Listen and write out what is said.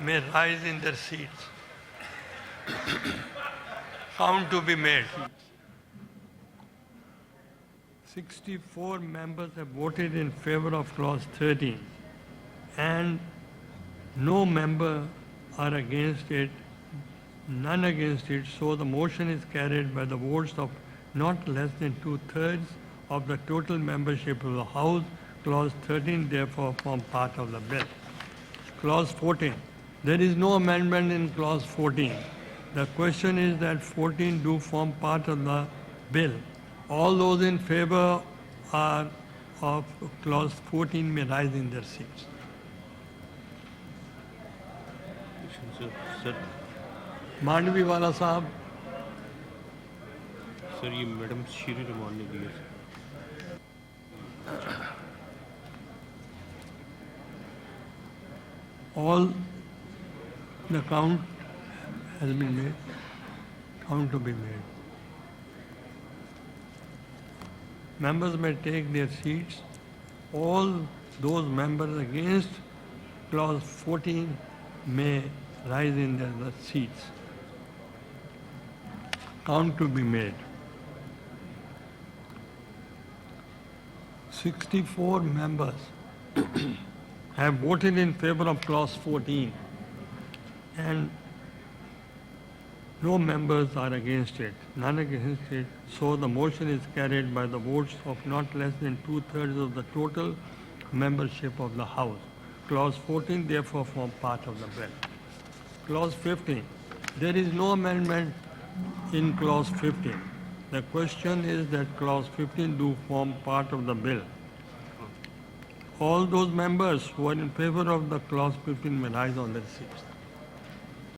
may rise in their seats. Count to be made. 64 members have voted in favor of clause 13 and no member are against it, none against it, so the motion is carried by the votes of not less than 2/3 of the total membership of the House. Clause 13 therefore forms part of the bill. Clause 14. There is no amendment in clause 14. The question is that 14 do form part of the bill. All those in favor of clause 14 may rise in their seats. Sir Mandvi वाला साहब, sir ये madam Shri Raman ने दिया sir. all the count has been made, count to be made. Members may take their seats. All those members against clause 14 may rise in their seats. Count to be made. 64 members have voted in favor of clause 14 and no members are against it, none against it, so the motion is carried by the votes of not less than 2/3 of the total membership of the House. Clause 14 therefore forms part of the bill. Clause 15. There is no amendment in clause 15. The question is that clause 15 do form part of the bill. All those members who are in favor of the clause 15 may rise on their seats.